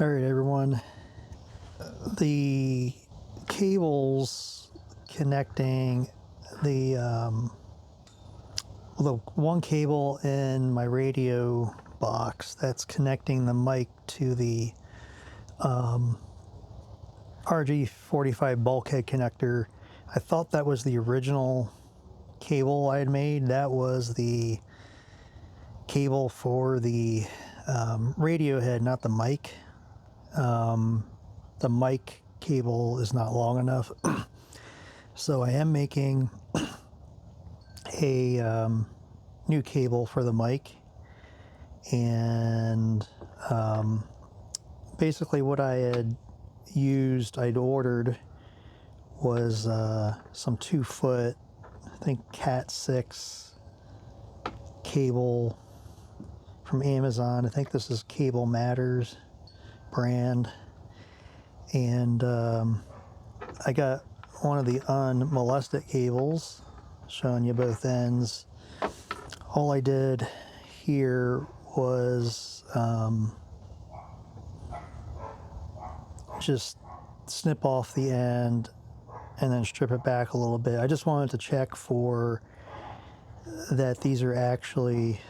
All right, everyone. The cables connecting the one cable in my radio box that's connecting the mic to the RG45 bulkhead connector. I thought that was the original cable I had made. That was the cable for the radio head, not the mic. The mic cable is not long enough. So I am making a new cable for the mic, and basically what I had I'd ordered was some 2-foot, I think Cat 6 cable from Amazon. I think this is Cable Matters brand, and I got one of the unmolested cables showing you both ends. All I did here was just snip off the end and then strip it back a little bit. I just wanted to check for that these are actually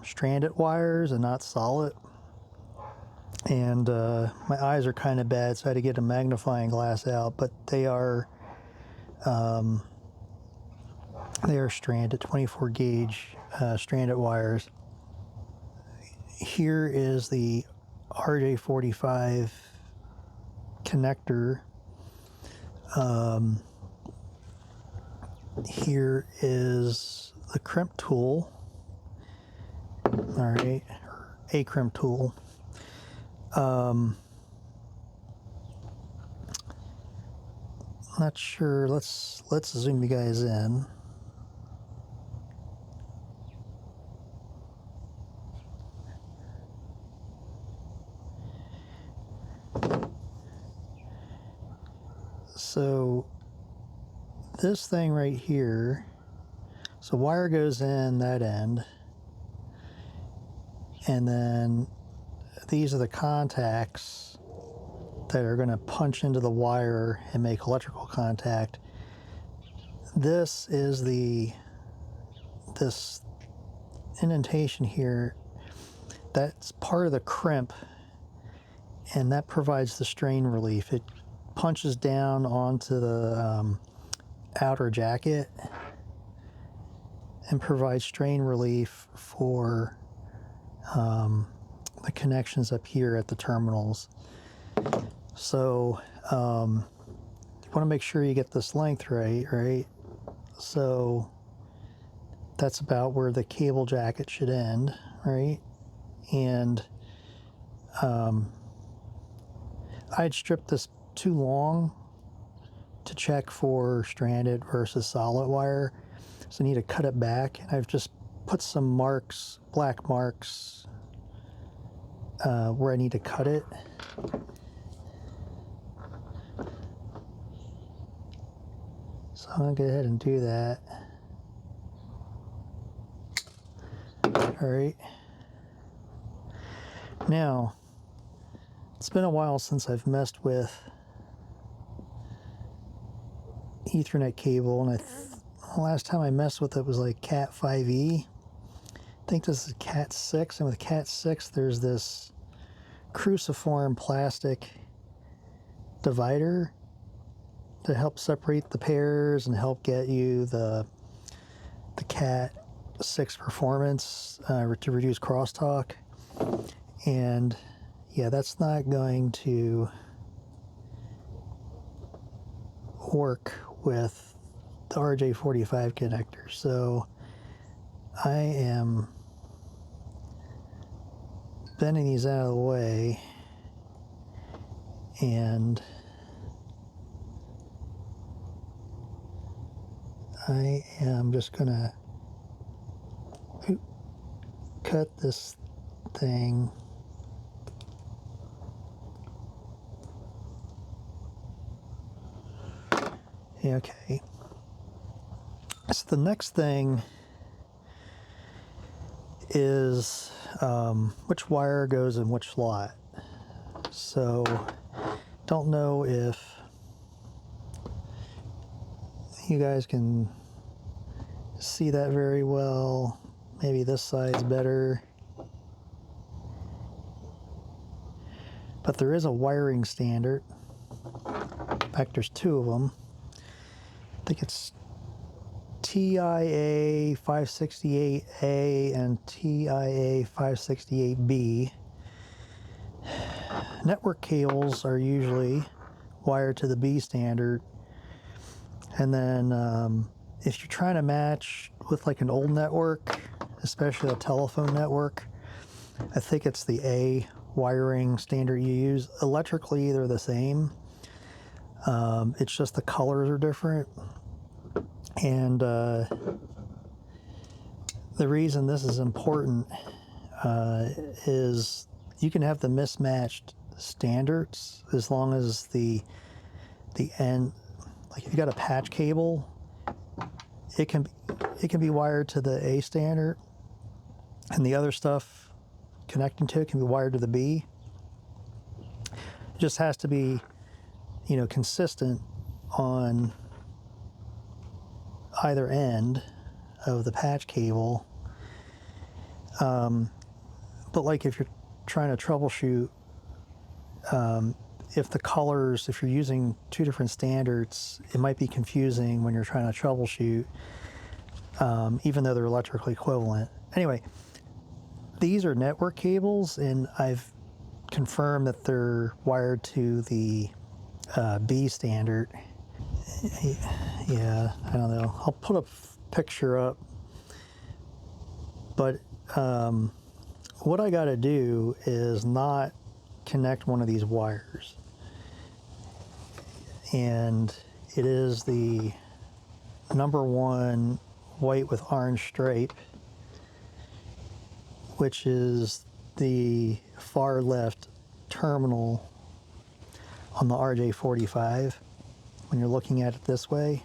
stranded wires and not solid. And my eyes are kind of bad, so I had to get a magnifying glass out, but they are stranded, 24 gauge stranded wires. Here is the RJ45 connector. Here is the crimp tool. All right, a crimp tool. Not sure. Let's zoom you guys in. So this thing right here, so wire goes in that end, and then these are the contacts that are going to punch into the wire and make electrical contact. This is this indentation here, that's part of the crimp, and that provides the strain relief. It punches down onto the outer jacket and provides strain relief for the connections up here at the terminals. So you want to make sure you get this length right? So that's about where the cable jacket should end, right? And I'd stripped this too long to check for stranded versus solid wire, so I need to cut it back. And I've just put some marks, black marks, where I need to cut it. So I'm gonna go ahead and do that. All right. Now, it's been a while since I've messed with Ethernet cable, and the last time I messed with it was like Cat 5e. I think this is Cat 6, and with Cat 6 there's this cruciform plastic divider to help separate the pairs and help get you the Cat 6 performance to reduce crosstalk. And yeah, that's not going to work with the RJ45 connector. So I am bending these out of the way, and I am just gonna cut this thing. Okay. So the next thing is which wire goes in which slot. So don't know if you guys can see that very well. Maybe this side's better. But there is a wiring standard. In fact, there's two of them. I think it's TIA 568A and TIA 568B. Network cables are usually wired to the B standard. And then if you're trying to match with like an old network, especially a telephone network, I think it's the A wiring standard you use. Electrically, they're the same. It's just the colors are different. And the reason this is important is you can have the mismatched standards as long as the end, like if you got a patch cable, it can be wired to the A standard, and the other stuff connecting to it can be wired to the B. It just has to be, you know, consistent on either end of the patch cable. But like if you're trying to troubleshoot, if you're using two different standards, it might be confusing when you're trying to troubleshoot, even though they're electrically equivalent. Anyway, these are network cables, and I've confirmed that they're wired to the B standard. Yeah, I don't know. I'll put a picture up. But what I got to do is not connect one of these wires. And it is the #1 white with orange stripe, which is the far left terminal on the RJ45 when you're looking at it this way.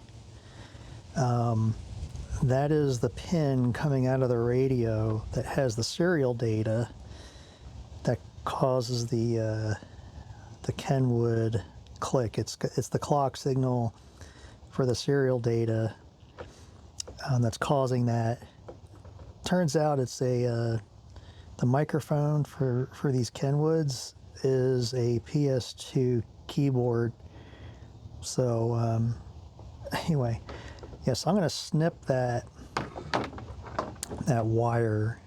That is the pin coming out of the radio that has the serial data that causes the Kenwood click. It's the clock signal for the serial data that's causing that. Turns out it's the microphone for these Kenwoods is a PS2 keyboard. So anyway, yes, I'm going to snip that wire,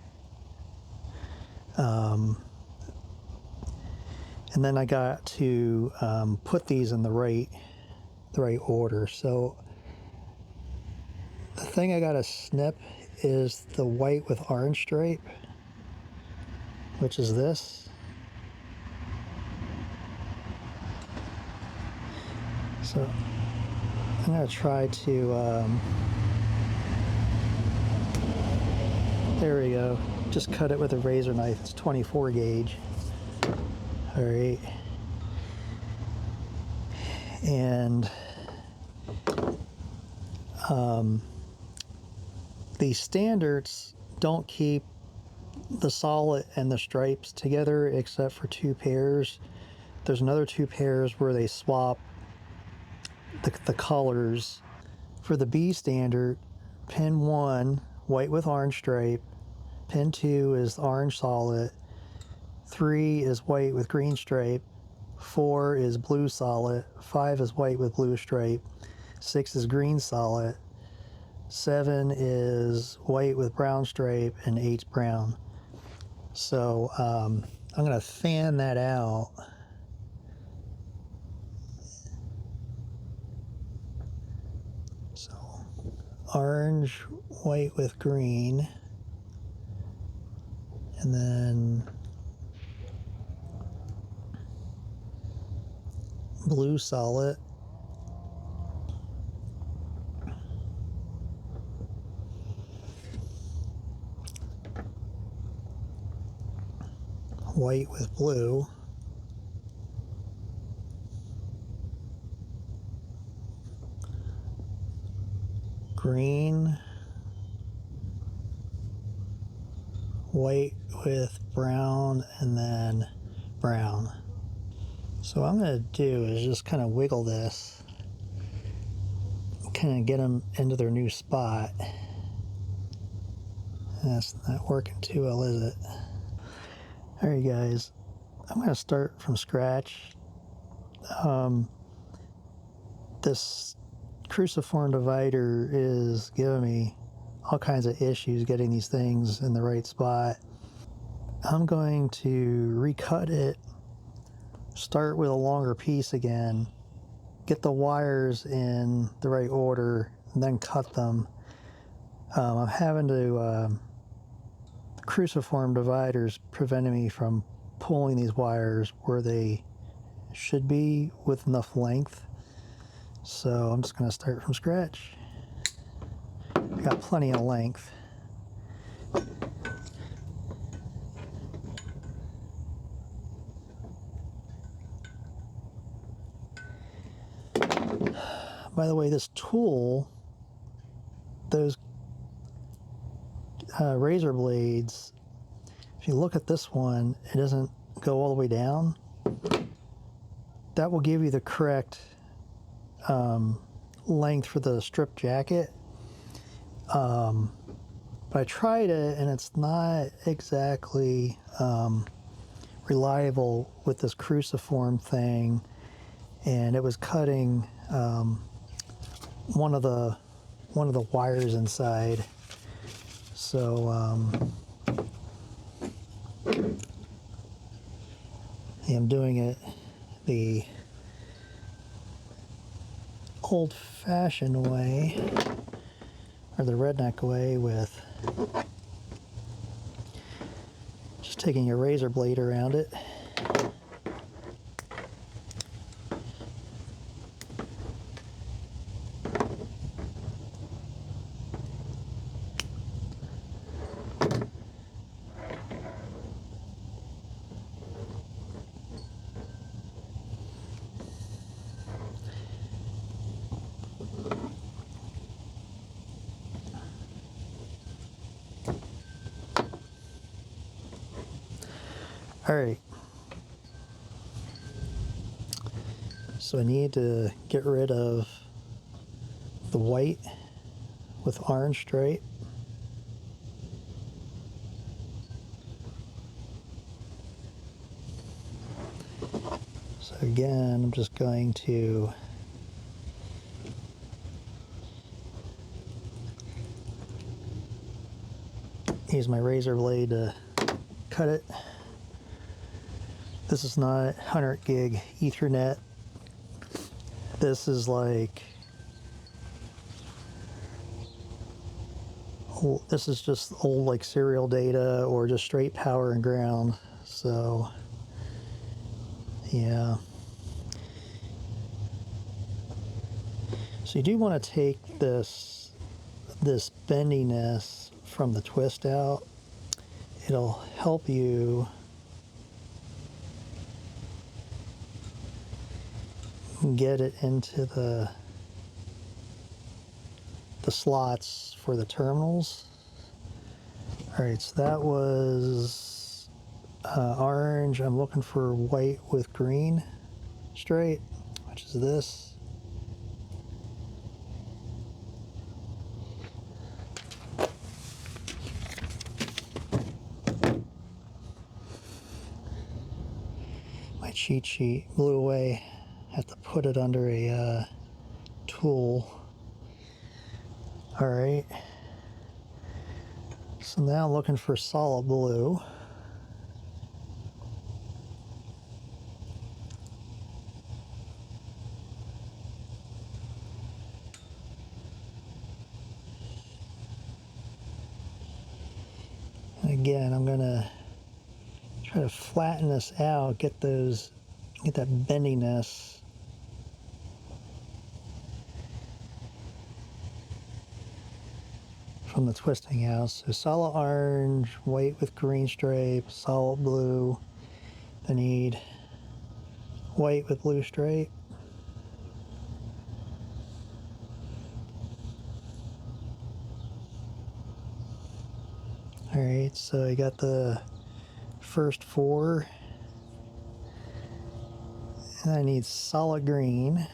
and then I got to put these in the right order. So the thing I got to snip is the white with orange stripe, which is this. So I'm going to try to, there we go, just cut it with a razor knife. It's 24 gauge. All right. And the standards don't keep the solid and the stripes together except for two pairs. There's another two pairs where they swap the colors. For the B standard, pin 1, white with orange stripe, pin 2 is orange solid, 3 is white with green stripe, 4 is blue solid, 5 is white with blue stripe, 6 is green solid, 7 is white with brown stripe, and 8's brown. So I'm going to fan that out. So orange, white with green, and then blue solid, white with blue, green, white with brown, and then brown. So what I'm going to do is just kind of wiggle this, kind of get them into their new spot. That's not working too well, is it? Alright guys, I'm going to start from scratch. This cruciform divider is giving me all kinds of issues getting these things in the right spot. I'm going to recut it, start with a longer piece again, get the wires in the right order, and then cut them. I'm having to, cruciform dividers preventing me from pulling these wires where they should be with enough length. So I'm just going to start from scratch. I got plenty of length. By the way, this tool, those razor blades, if you look at this one, it doesn't go all the way down. That will give you the correct length for the strip jacket. But I tried it and it's not exactly reliable with this cruciform thing, and it was cutting one of the wires inside. So I'm doing it the old-fashioned way, or the redneck way, with just taking a razor blade around it. All right, so I need to get rid of the white with orange stripe. So again, I'm just going to use my razor blade to cut it. This is not 100 gig Ethernet. This is like, this is just old like serial data or just straight power and ground. So yeah. So you do want to take this bendiness from the twist out. It'll help you get it into the slots for the terminals. All right, so that was orange. I'm looking for white with green straight, which is this. My cheat sheet blew away. I have to put it under a tool. All right. So now I'm looking for solid blue. And again, I'm gonna try to flatten this out, get that bendiness. From the twisting out. So solid orange, white with green stripe, solid blue. I need white with blue stripe. All right, so I got the first four, And I need solid green.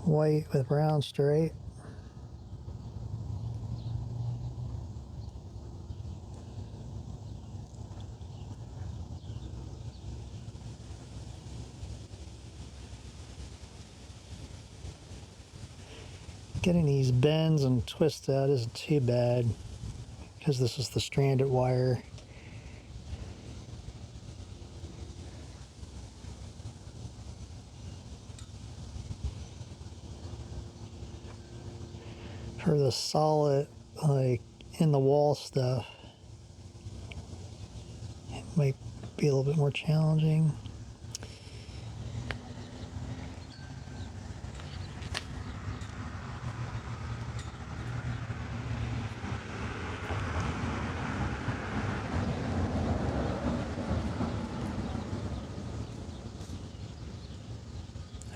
White with brown stripe. Getting these bends and twists out isn't too bad because this is the stranded wire. For the solid, like in the wall stuff, it might be a little bit more challenging.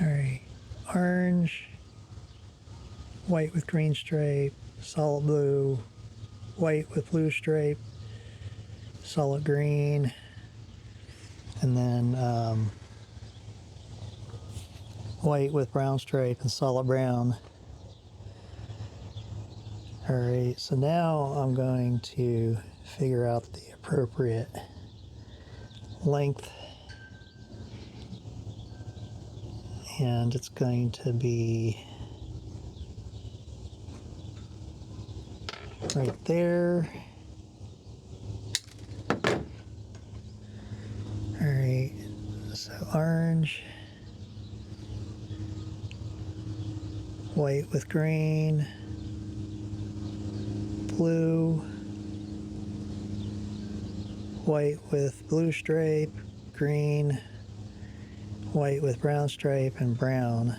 All right, orange, white with green stripe, solid blue, white with blue stripe, solid green, and then white with brown stripe and solid brown. All right, so now I'm going to figure out the appropriate length, and it's going to be right there. All right, so orange, white with green, blue, white with blue stripe, green, white with brown stripe, and brown.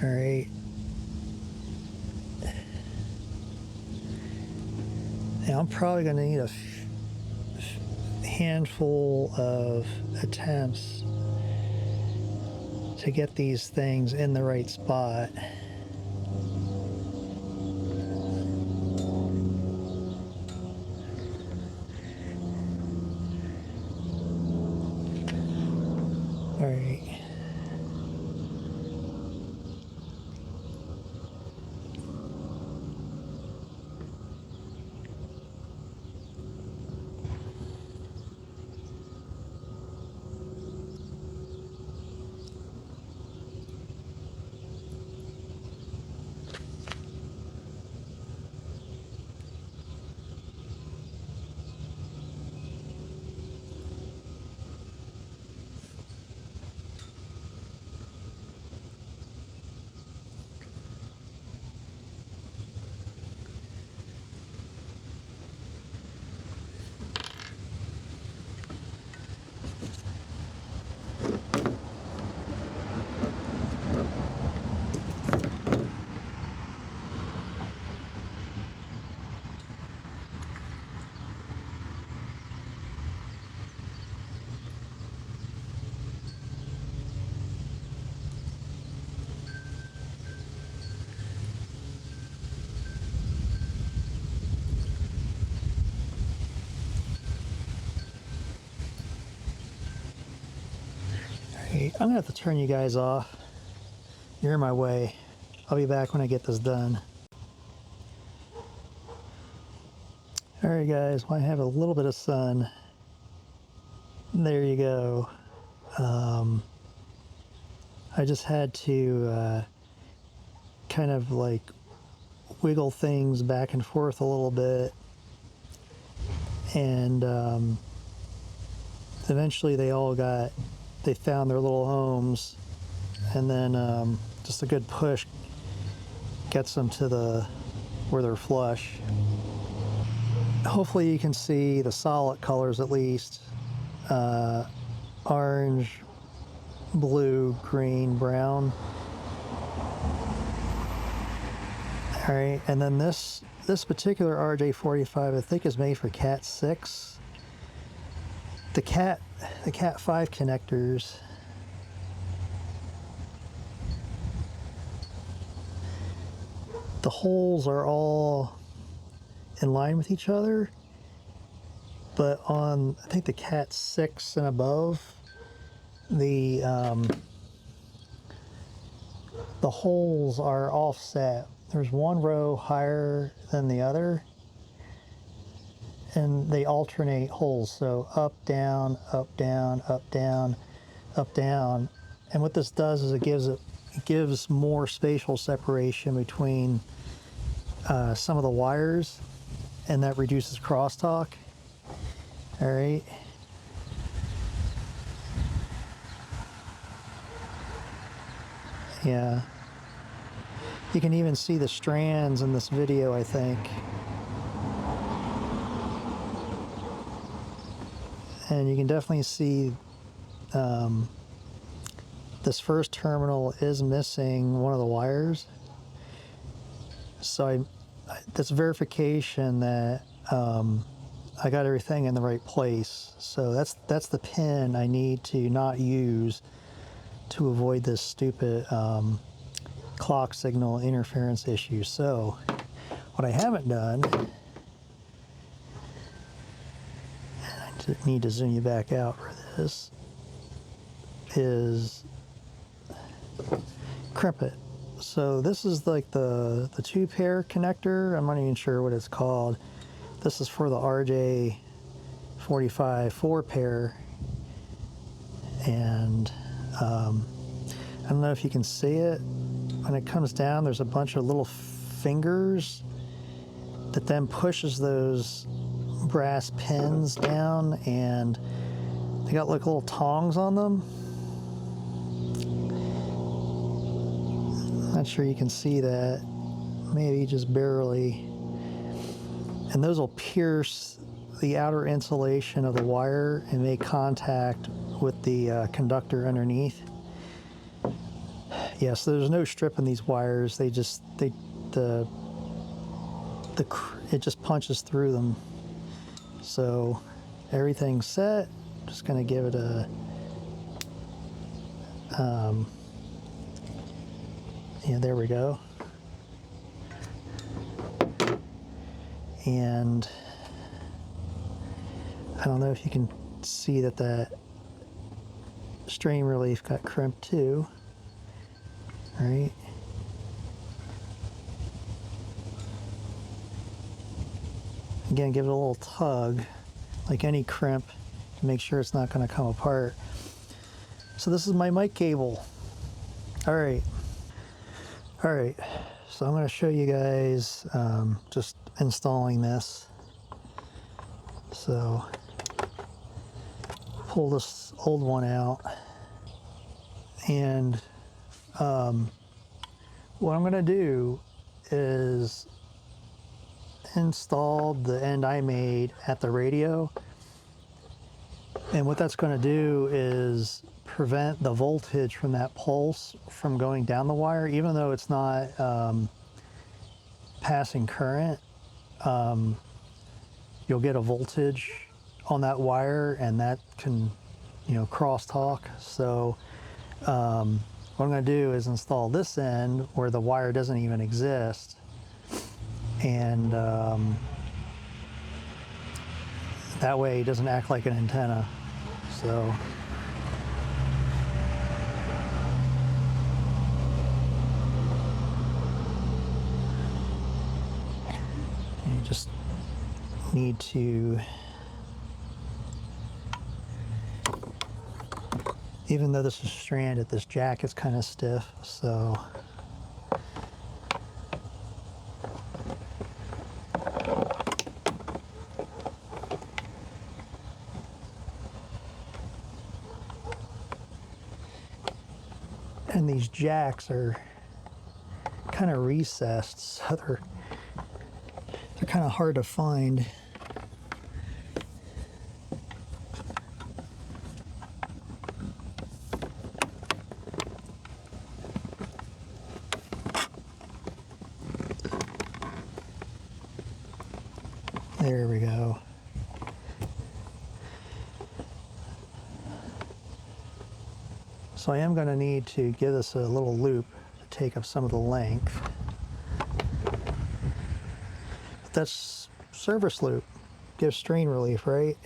All right. Now I'm probably going to need a handful of attempts to get these things in the right spot. All right. I'm gonna have to turn you guys off. You're in my way. I'll be back when I get this done. All right, guys, well, I have a little bit of sun. There you go. I just had to kind of like wiggle things back and forth a little bit, and eventually they found their little homes, and then just a good push gets them to where they're flush. Hopefully you can see the solid colors at least. Orange, blue, green, brown. All right, and then this particular RJ45 I think is made for Cat 6. The Cat 5 connectors the holes are all in line with each other, but on, I think, the Cat 6 and above, the holes are offset. There's one row higher than the other, and they alternate holes, so up, down, up, down, up, down, up, down. And what this does is it gives more spatial separation between some of the wires, and that reduces crosstalk. All right. Yeah. You can even see the strands in this video, I think. And you can definitely see this first terminal is missing one of the wires. So that's verification that I got everything in the right place. So that's the pin I need to not use to avoid this stupid clock signal interference issue. So what I haven't done, and I need to zoom you back out for this, is crimp it. So this is like the 2-pair connector. I'm not even sure what it's called. This is for the RJ45 4-pair, and I don't know if you can see it. When it comes down, there's a bunch of little fingers that then pushes those brass pins down, and they got like little tongs on them. Not sure you can see that, maybe just barely. And those will pierce the outer insulation of the wire and make contact with the conductor underneath. Yeah, so there's no strip in these wires. It just punches through them. So everything's set. Just gonna give it a yeah, there we go. And I don't know if you can see that strain relief got crimped too. All right. Again, give it a little tug, like any crimp, to make sure it's not going to come apart. So this is my mic cable. All right. All right. So I'm going to show you guys just installing this. So pull this old one out, and what I'm going to do is install the end I made at the radio, and what that's going to do is prevent the voltage from that pulse from going down the wire. Even though it's not passing current, you'll get a voltage on that wire, and that can, crosstalk. So what I'm going to do is install this end where the wire doesn't even exist, and that way it doesn't act like an antenna. So you just need to, even though this is stranded, this jack is kind of stiff, so and these jacks are kind of recessed, so they're kind of hard to find. There we go. So I am going to need to give this a little loop to take up some of the length. that's service loop. Gives strain relief, right?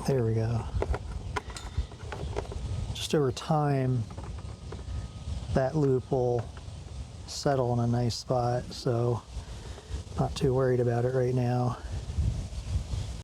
There we go. Just over time, that loop will settle in a nice spot, so not too worried about it right now.